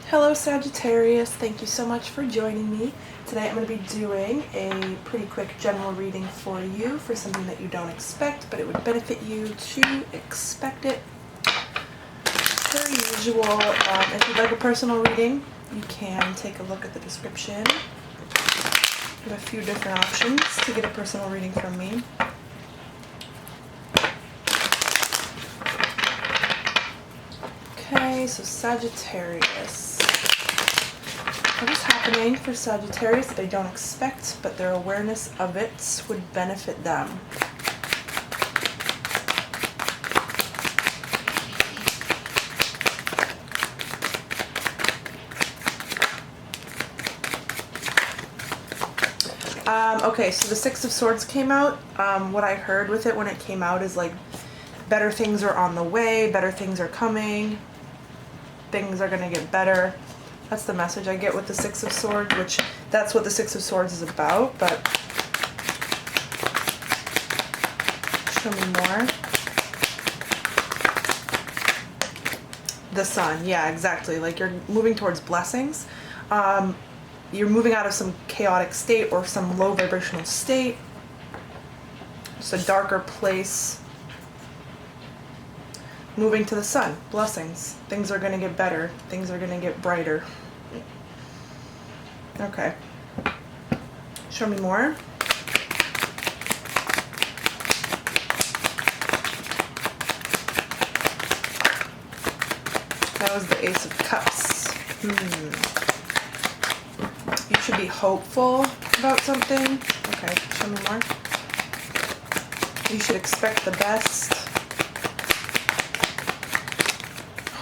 Hello Sagittarius, thank you so much for joining me. Today I'm going to be doing a pretty quick general reading for you for something that you don't expect, but it would benefit you to expect it. Per usual, if you'd like a personal reading, you can take a look at the description. We have a few different options to get a personal reading from me. Okay, so Sagittarius. What is happening for Sagittarius that they don't expect, but their awareness of it would benefit them? Okay, so the Six of Swords came out. What I heard with it when it came out is like, better things are on the way, better things are coming, things are going to get better. That's the message I get with the Six of Swords, which that's what the Six of Swords is about, but show me more. The Sun, yeah, exactly. Like you're moving towards blessings. You're moving out of some chaotic state or some low vibrational state. Just a darker place. Moving to the sun, blessings. Things are going to get better. Things are going to get brighter. Okay. Show me more. That was the Ace of Cups. You should be hopeful about something. Okay, show me more. You should expect the best.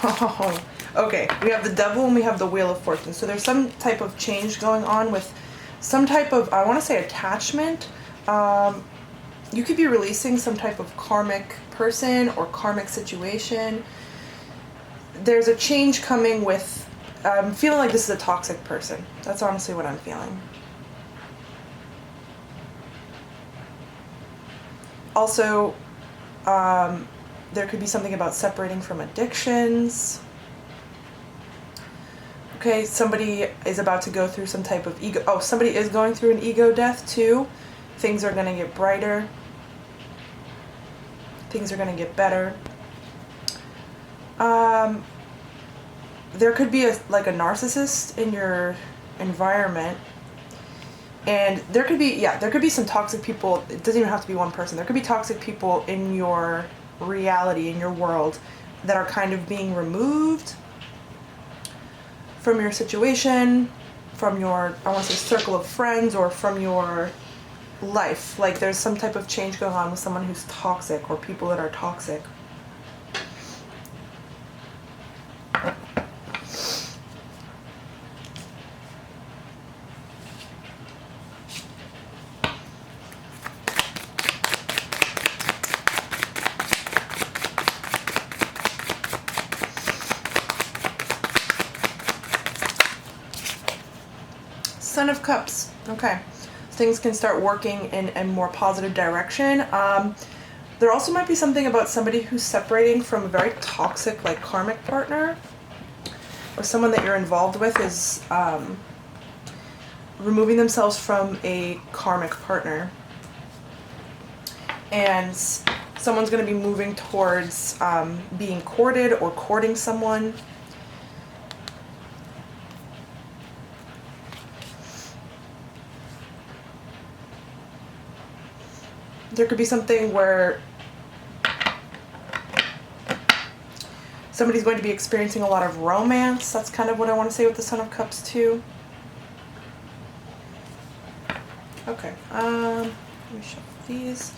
Oh, okay, we have the Devil and we have the Wheel of Fortune. So there's some type of change going on with some type of, I want to say, attachment. You could be releasing some type of karmic person or karmic situation. There's a change coming with, I'm feeling like this is a toxic person. That's honestly what I'm feeling. Also, there could be something about separating from addictions. Okay, somebody is about to go through some type of ego. Oh, somebody is going through an ego death too. Things are going to get brighter. Things are going to get better. There could be like a narcissist in your environment. And there could be some toxic people. It doesn't even have to be one person. There could be toxic people in your reality, in your world, that are kind of being removed from your situation, from your, I want to say, circle of friends, or from your life. Like there's some type of change going on with someone who's toxic, or people that are toxic. Son of Cups. Okay. Things can start working in a more positive direction. There also might be something about somebody who's separating from a very toxic, like, karmic partner. Or someone that you're involved with is removing themselves from a karmic partner. And someone's going to be moving towards being courted or courting someone. There could be something where somebody's going to be experiencing a lot of romance. That's kind of what I want to say with the Son of Cups too. Okay, let me shuffle these.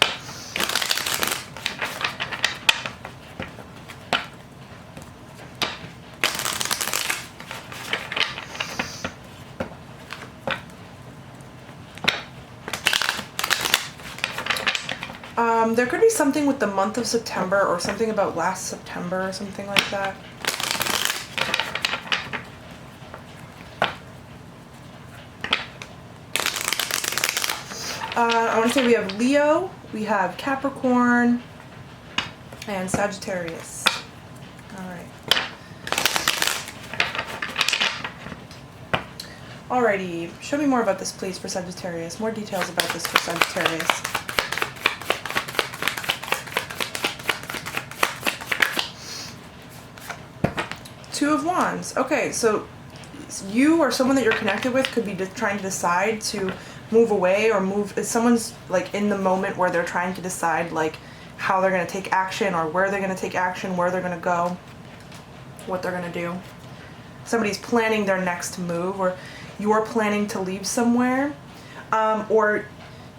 There could be something with the month of September, or something about last September, or something like that. I want to say we have Leo, we have Capricorn, and Sagittarius. All right. Alrighty, show me more about this, please, for Sagittarius. More details about this for Sagittarius. Two of Wands. Okay, so you or someone that you're connected with could be trying to decide to move away or move. If someone's like in the moment where they're trying to decide like how they're going to take action or where they're going to take action, where they're going to go, what they're going to do. Somebody's planning their next move, or you're planning to leave somewhere, or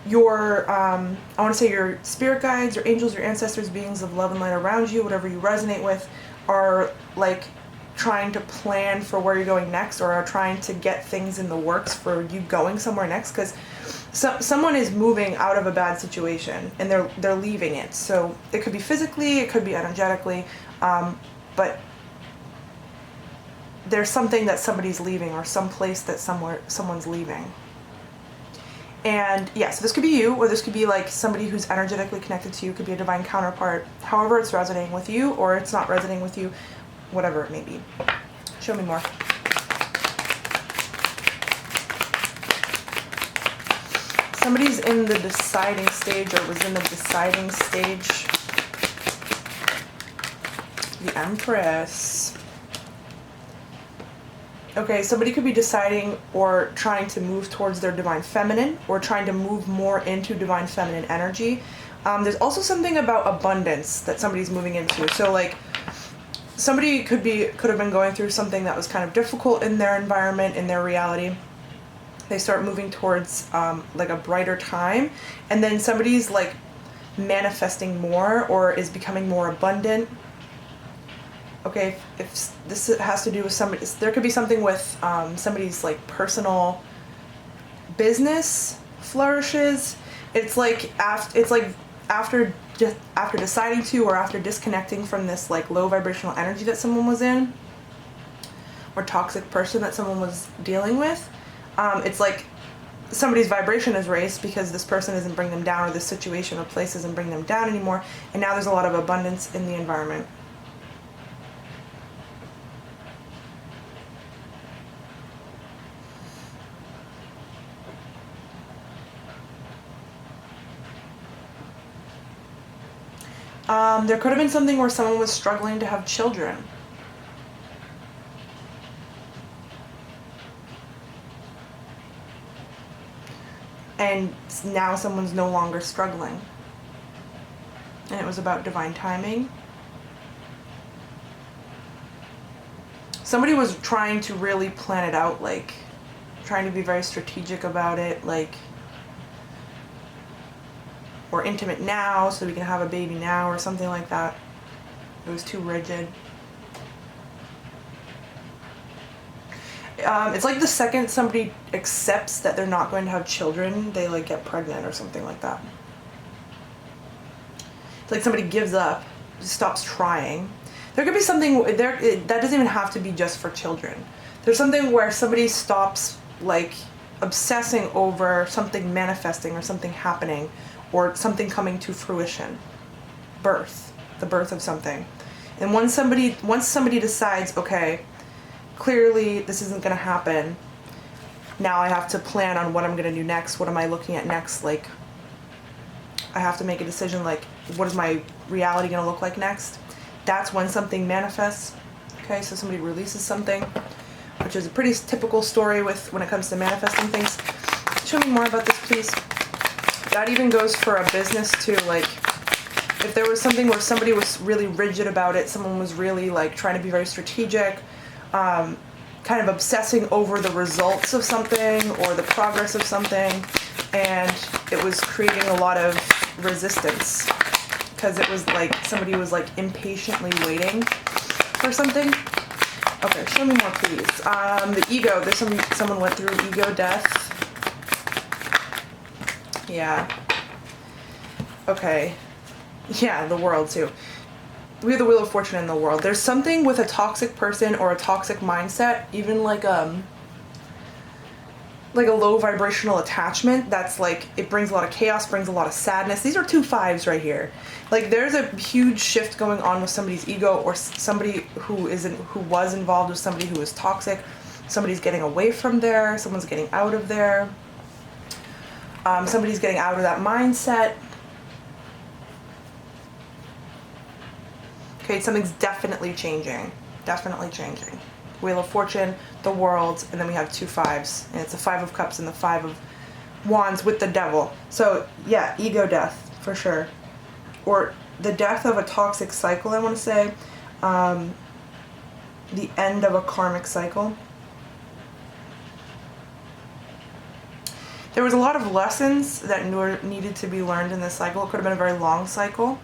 your, I want to say your spirit guides, your angels, your ancestors, beings of love and light around you, whatever you resonate with, are like trying to plan for where you're going next, or are trying to get things in the works for you going somewhere next, because someone is moving out of a bad situation and they're leaving it. So it could be physically, it could be energetically, but there's something that somebody's leaving, or some place that someone's leaving. And yeah, so this could be you, or this could be like somebody who's energetically connected to you, could be a divine counterpart, however it's resonating with you, or it's not resonating with you, whatever it may be. Show me more. Somebody's in the deciding stage, or was in the deciding stage. The Empress. Okay, somebody could be deciding or trying to move towards their divine feminine, or trying to move more into divine feminine energy. There's also something about abundance that somebody's moving into. So like somebody could have been going through something that was kind of difficult in their environment, in their reality. They start moving towards like a brighter time, and then somebody's like manifesting more, or is becoming more abundant. Okay, if this has to do with somebody, there could be something with somebody's like personal business flourishes. It's like after deciding to, or after disconnecting from this like low vibrational energy that someone was in, or toxic person that someone was dealing with. It's like somebody's vibration is raised because this person isn't bringing them down, or this situation or place isn't bringing them down anymore, and now there's a lot of abundance in the environment. There could have been something where someone was struggling to have children. And now someone's no longer struggling. And it was about divine timing. Somebody was trying to really plan it out, like trying to be very strategic about it, like we're intimate now so we can have a baby now, or something like that. It was too rigid. It's like the second somebody accepts that they're not going to have children, they like get pregnant or something like that. It's like somebody gives up, just stops trying. There could be something there that doesn't even have to be just for children. There's something where somebody stops like obsessing over something manifesting, or something happening, or something coming to fruition. Birth, the birth of something. And once somebody decides, okay, clearly this isn't going to happen, now I have to plan on what I'm going to do next. What am I looking at next? Like, I have to make a decision, like, what is my reality going to look like next? That's when something manifests. Okay, so somebody releases something, which is a pretty typical story when it comes to manifesting things. Show me more about this, please. That even goes for a business too. Like, if there was something where somebody was really rigid about it, someone was really like trying to be very strategic, kind of obsessing over the results of something or the progress of something, and it was creating a lot of resistance because it was like somebody was like impatiently waiting for something. Okay, show me more, please. The ego. There's someone went through ego death. Yeah. Okay. Yeah, the world too. We have the Wheel of Fortune in the world. There's something with a toxic person or a toxic mindset, even like a low vibrational attachment that's like, it brings a lot of chaos, brings a lot of sadness. These are 2 5s right here. Like, there's a huge shift going on with somebody's ego, or somebody who was involved with somebody who was toxic. Somebody's getting away from there. Someone's getting out of there. Somebody's getting out of that mindset. Okay, something's definitely changing. Definitely changing. Wheel of Fortune, the World, and then we have 2 5s. And it's the 5 of Cups and the 5 of Wands with the Devil. So, yeah, ego death, for sure. Or the death of a toxic cycle, I want to say. The end of a karmic cycle. There was a lot of lessons that needed to be learned in this cycle. It could have been a very long cycle.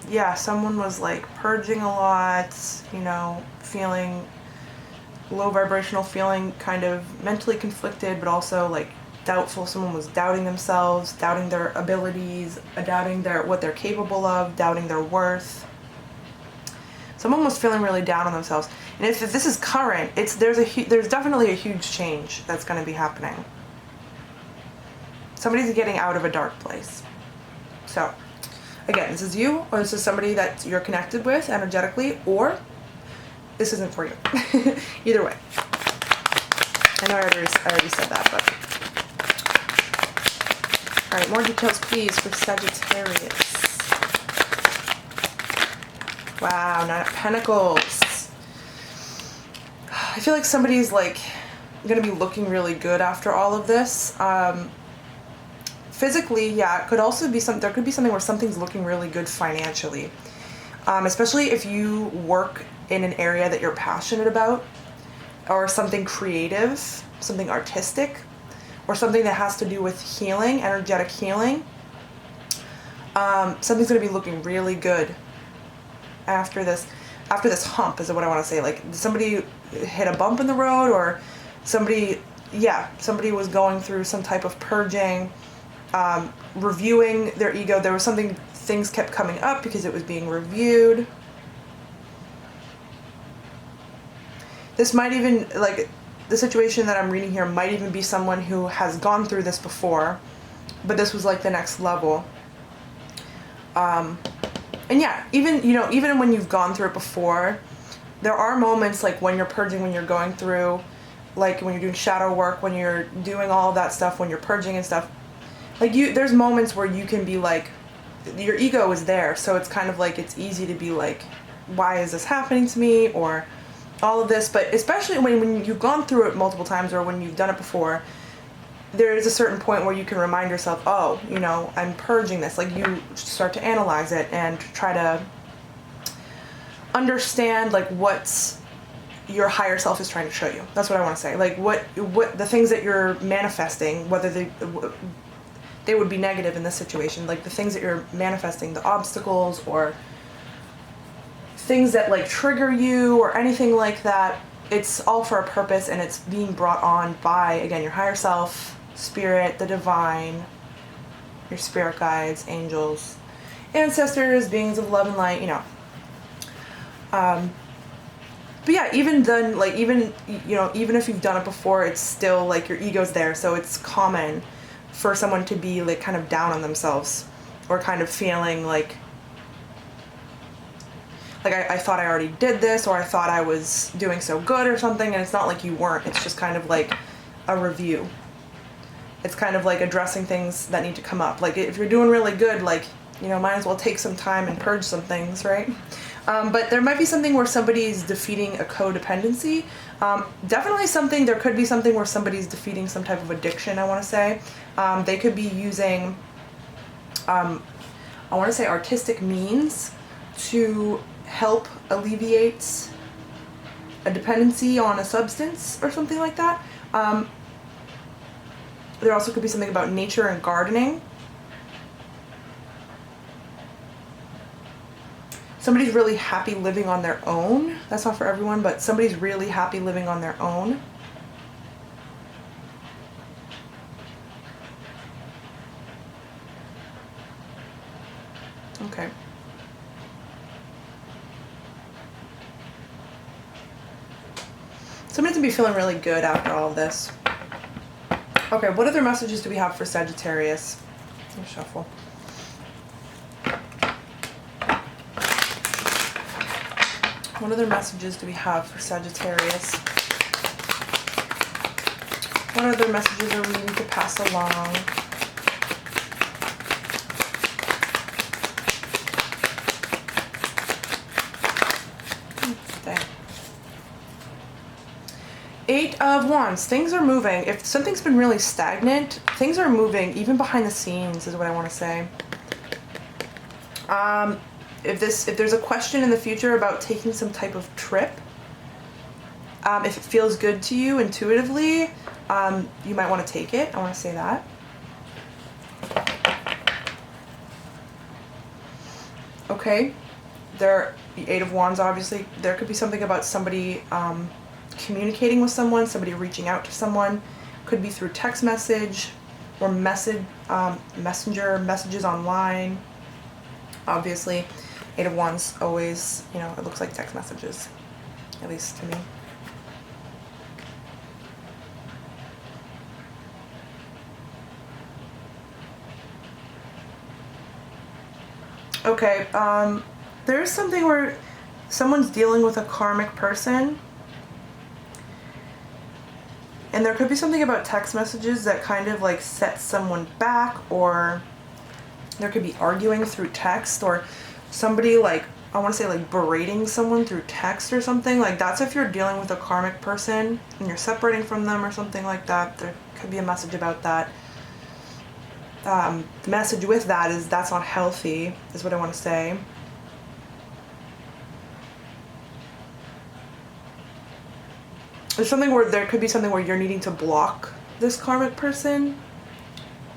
Yeah, someone was like purging a lot, you know, feeling low vibrational, feeling kind of mentally conflicted, but also like doubtful. Someone was doubting themselves, doubting their abilities, doubting what they're capable of, doubting their worth. Someone was feeling really down on themselves. And if this is current, there's definitely a huge change that's going to be happening. Somebody's getting out of a dark place. So, again, this is you, or this is somebody that you're connected with energetically, or this isn't for you. Either way. I know I already said that, but... Alright, more details, please, for Sagittarius. Wow, 9 of Pentacles. I feel like somebody's, like, going to be looking really good after all of this. Physically, yeah, it could also be there could be something where something's looking really good financially. Especially if you work in an area that you're passionate about, or something creative, something artistic, or something that has to do with healing, energetic healing. Something's going to be looking really good after this hump, is what I want to say. Like, somebody hit a bump in the road, or somebody was going through some type of purging, reviewing their ego. There was things kept coming up because it was being reviewed. This might even, like, the situation that I'm reading here might even be someone who has gone through this before, but this was like the next level. And yeah, even when you've gone through it before, there are moments like when you're purging, when you're going through, like when you're doing shadow work, when you're doing all of that stuff, when you're purging and stuff, like there's moments where you can be like, your ego is there, so it's kind of like, it's easy to be like, why is this happening to me, or all of this. But especially when you've gone through it multiple times, or when you've done it before, there is a certain point where you can remind yourself, oh, I'm purging this. Like, you start to analyze it and try to understand, like, what your higher self is trying to show you. That's what I want to say. Like, what the things that you're manifesting, whether they would be negative in this situation, like the things that you're manifesting, the obstacles or things that like trigger you or anything like that, it's all for a purpose, and it's being brought on by, again, your higher self, spirit, the divine, your spirit guides, angels, ancestors, beings of love and light, but yeah, even then, like, even if you've done it before, it's still like your ego's there. So it's common for someone to be like kind of down on themselves, or kind of feeling like I thought I already did this, or I thought I was doing so good or something, and it's not like you weren't. It's just kind of like a review. It's kind of like addressing things that need to come up. Like, if you're doing really good, like, might as well take some time and purge some things, right? But there might be something where somebody's defeating a codependency. Definitely there could be something where somebody's defeating some type of addiction, I want to say. They could be using, I want to say, artistic means to help alleviate a dependency on a substance or something like that. There also could be something about nature and gardening. Somebody's really happy living on their own. That's not for everyone, but somebody's really happy living on their own. Okay. Somebody's gonna be feeling really good after all of this. Okay, what other messages do we have for Sagittarius? Let me shuffle. What other messages do we have for Sagittarius? What other messages are we needing to pass along? Eight of Wands. Things are moving. If something's been really stagnant, things are moving, even behind the scenes, is what I want to say. If there's a question in the future about taking some type of trip, if it feels good to you intuitively, you might want to take it. I want to say that. Okay. The Eight of Wands, obviously. There could be something about somebody communicating with someone, somebody reaching out to someone. Could be through text message or messenger, messages online. Obviously, Eight of Wands always, it looks like text messages, at least to me. Okay, there's something where someone's dealing with a karmic person. And there could be something about text messages that kind of like sets someone back, or there could be arguing through text, or somebody like, I want to say like berating someone through text or something. Like that's if you're dealing with a karmic person and you're separating from them or something like that. There could be a message about that. The message with that is that's not healthy, is what I want to say. There's something where there could be something where you're needing to block this karmic person,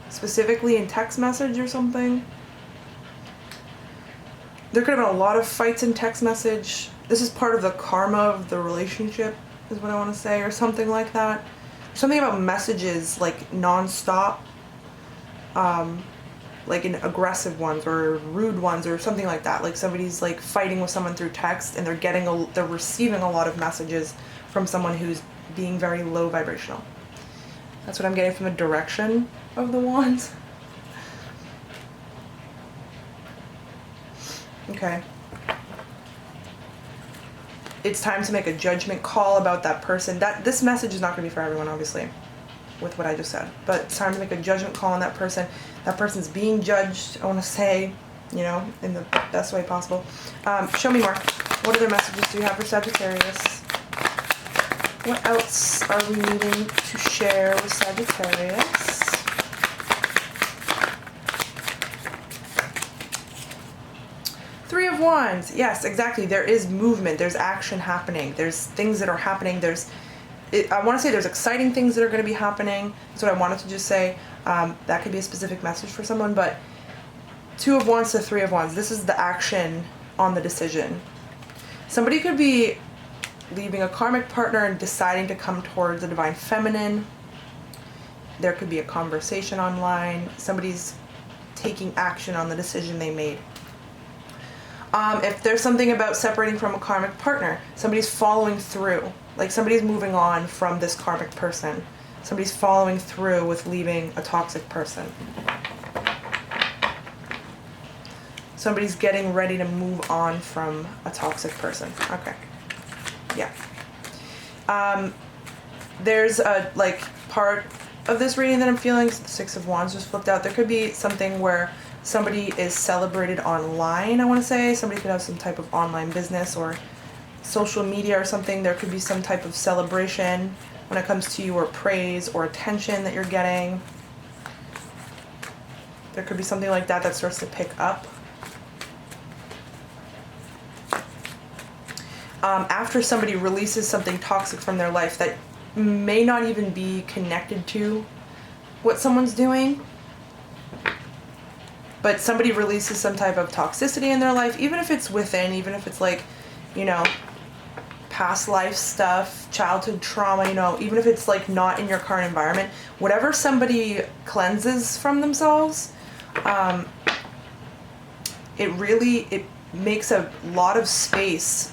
specifically in text message or something. There could have been a lot of fights in text message. This is part of the karma of the relationship, is what I want to say, or something like that. Something about messages like non-stop, like in aggressive ones or rude ones or something like that. Like somebody's like fighting with someone through text and they're receiving a lot of messages from someone who's being very low vibrational. That's what I'm getting from the direction of the wands. Okay. It's time to make a judgment call about that person. This message is not going to be for everyone, obviously, with what I just said. But it's time to make a judgment call on that person. That person's being judged, I want to say, in the best way possible. Show me more. What other messages do you have for Sagittarius? What else are we needing to share with Sagittarius? Three of Wands. Yes, exactly. There is movement. There's action happening. There's things that are happening. I want to say there's exciting things that are going to be happening. That's what I wanted to just say. That could be a specific message for someone. But Two of Wands to Three of Wands. This is the action on the decision. Somebody could be leaving a karmic partner and deciding to come towards the divine feminine. There could be a conversation online. Somebody's taking action on the decision they made. If there's something about separating from a karmic partner, somebody's following through. Like somebody's moving on from this karmic person. Somebody's following through with leaving a toxic person. Somebody's getting ready to move on from a toxic person. Okay. Yeah. There's a part of this reading that I'm feeling. The Six of Wands just flipped out. There could be something where somebody is celebrated online, I want to say. Somebody could have some type of online business or social media or something. There could be some type of celebration when it comes to you, or praise or attention that you're getting. There could be something like that that starts to pick up. After somebody releases something toxic from their life that may not even be connected to what someone's doing, but somebody releases some type of toxicity in their life, even if it's within, even if it's like, past life stuff, childhood trauma, even if it's like not in your current environment, whatever somebody cleanses from themselves, it makes a lot of space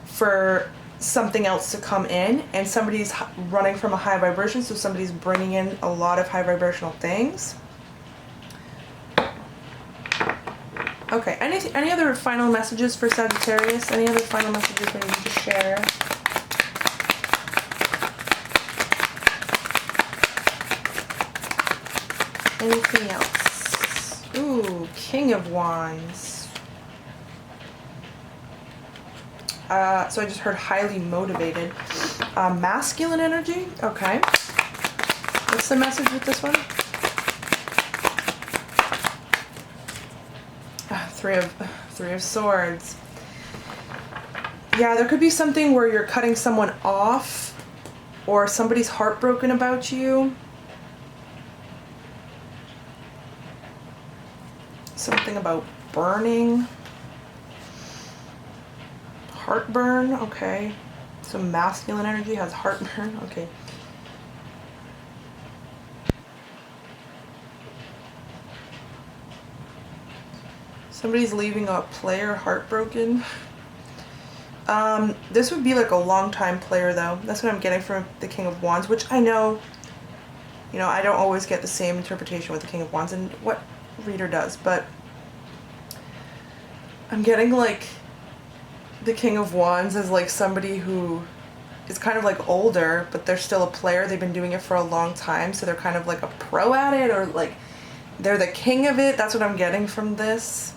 for something else to come in, and somebody's running from a high vibration, so somebody's bringing in a lot of high vibrational things. Okay, any other final messages for Sagittarius? Any other final messages we need to share? Anything else? Ooh, King of Wands. So I just heard highly motivated. Masculine energy? Okay. What's the message with this one? Three of Swords. Yeah, there could be something where you're cutting someone off, or somebody's heartbroken about you. Something about burning. Heartburn, okay. So masculine energy has heartburn, okay. Somebody's leaving a player heartbroken. This would be like a long-time player though. That's what I'm getting from the King of Wands, which I know, you know, I don't always get the same interpretation with the King of Wands, and what reader does, but I'm getting like the King of Wands as like somebody who is kind of like older, but they're still a player. They've been doing it for a long time, so they're kind of like a pro at it, or like they're the king of it. That's what I'm getting from this.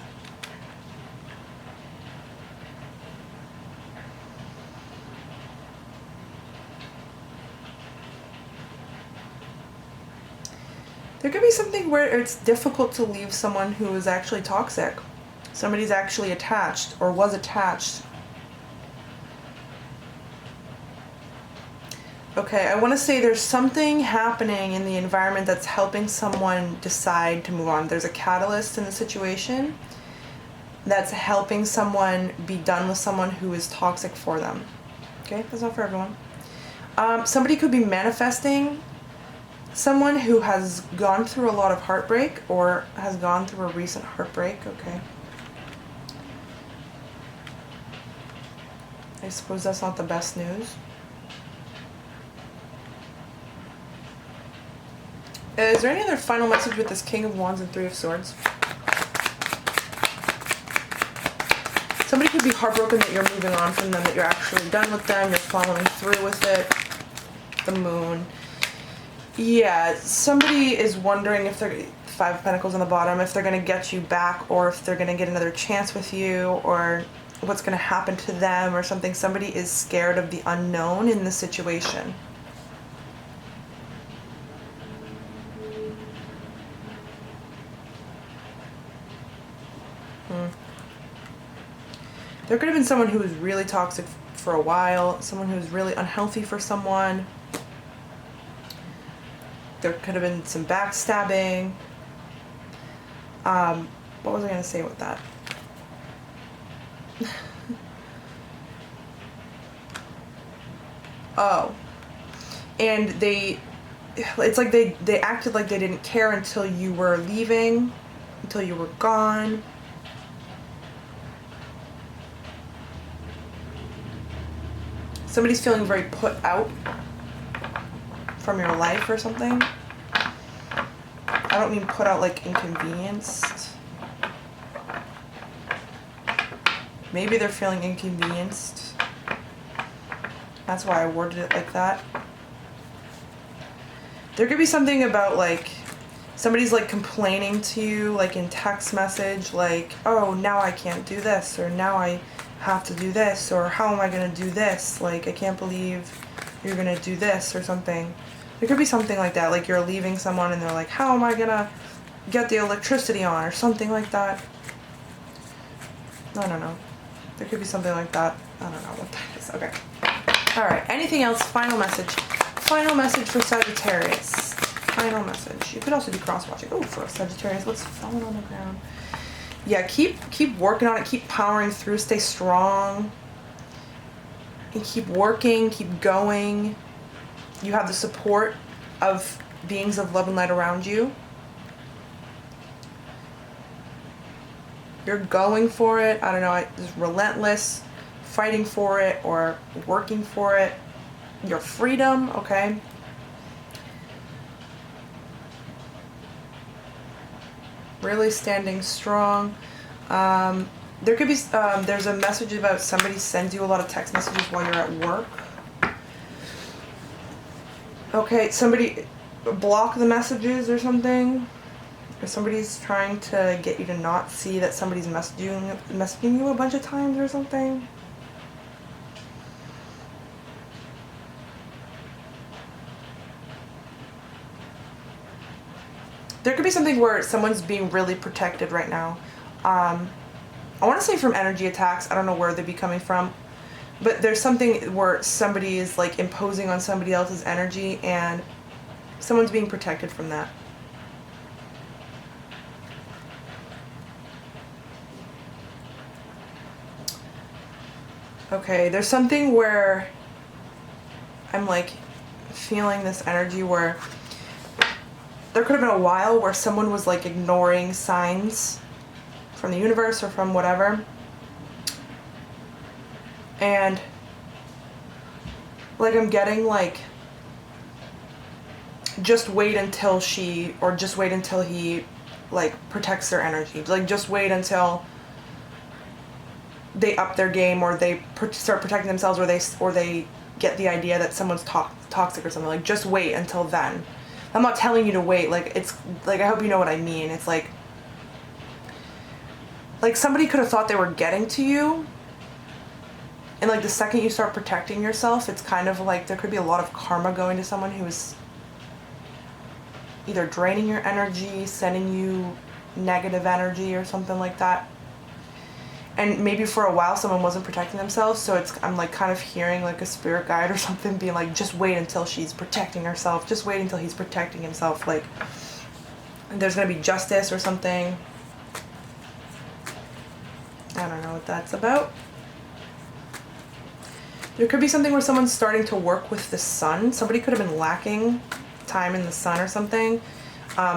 There could be something where it's difficult to leave someone who is actually toxic. Somebody's actually attached or was attached. Okay, I want to say there's something happening in the environment that's helping someone decide to move on. There's a catalyst in the situation that's helping someone be done with someone who is toxic for them. Okay, that's not for everyone. Somebody could be manifesting someone who has gone through a lot of heartbreak or has gone through a recent heartbreak. Okay. I suppose that's not the best news. Is there any other final message with this King of Wands and Three of Swords? Somebody could be heartbroken that you're moving on from them, that you're actually done with them, you're following through with it. The Moon. Yeah, somebody is wondering if they're, Five of Pentacles on the bottom, if they're going to get you back, or if they're going to get another chance with you, or what's going to happen to them or something. Somebody is scared of the unknown in the situation. There could have been someone who was really toxic for a while, someone who was really unhealthy for someone. There could have been some backstabbing. What was I going to say with that? Oh. And it's like they acted like they didn't care until you were leaving, until you were gone. Somebody's feeling very put out from your life or something. I don't mean put out like inconvenienced. Maybe they're feeling inconvenienced. That's why I worded it like that. There could be something about like somebody's like complaining to you like in text message, like, oh, now I can't do this, or now I have to do this, or how am I going to do this? Like, I can't believe you're going to do this or something. There could be something like that, like you're leaving someone and they're like, how am I going to get the electricity on, or something like that. I don't know. There could be something like that. I don't know what that is. Okay. Alright, anything else? Final message. Final message for Sagittarius. Final message. You could also do cross-watching. Oh, for Sagittarius, what's falling on the ground? Yeah, keep working on it. Keep powering through. Stay strong. And keep working. Keep going. You have the support of beings of love and light around you. You're going for it. I don't know. It's relentless. fighting for it or working for it. Your freedom, okay? Really standing strong. There could be, there's a message about somebody sends you a lot of text messages while you're at work. Okay, somebody block the messages or something. Or somebody's trying to get you to not see that somebody's messaging you a bunch of times or something. There could be something where someone's being really protected right now. I want to say from energy attacks. I don't know where they'd be coming from. But there's something where somebody is like imposing on somebody else's energy and someone's being protected from that. Okay, there's something where I'm like feeling this energy where there could have been a while where someone was like ignoring signs from the universe or from whatever. And like I'm getting like just wait until she or just wait until he like protects their energy. Like just wait until they up their game or they start protecting themselves or they get the idea that someone's toxic or something. Like just wait until then. I'm not telling you to wait. Like it's like I hope you know what I mean. It's like somebody could have thought they were getting to you. And like the second you start protecting yourself, it's kind of like there could be a lot of karma going to someone who is either draining your energy, sending you negative energy or something like that. And maybe for a while someone wasn't protecting themselves, so I'm like kind of hearing like a spirit guide or something being like, just wait until she's protecting herself, just wait until he's protecting himself, like there's gonna be justice or something. I don't know what that's about. There could be something where someone's starting to work with the sun. Somebody could have been lacking time in the sun or something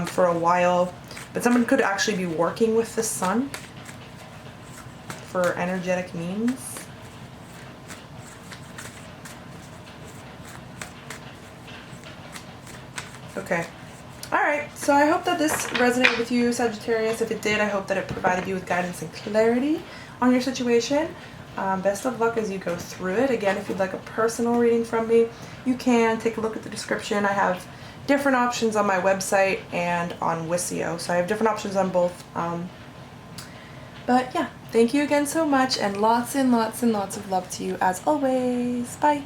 for a while, but someone could actually be working with the sun for energetic means. Okay. Alright, so I hope that this resonated with you, Sagittarius. If it did, I hope that it provided you with guidance and clarity on your situation. Best of luck as you go through it. Again, if you'd like a personal reading from me, you can take a look at the description. I have different options on my website and on WISIO, so I have different options on both. But yeah, thank you again so much, and lots and lots and lots of love to you as always. Bye!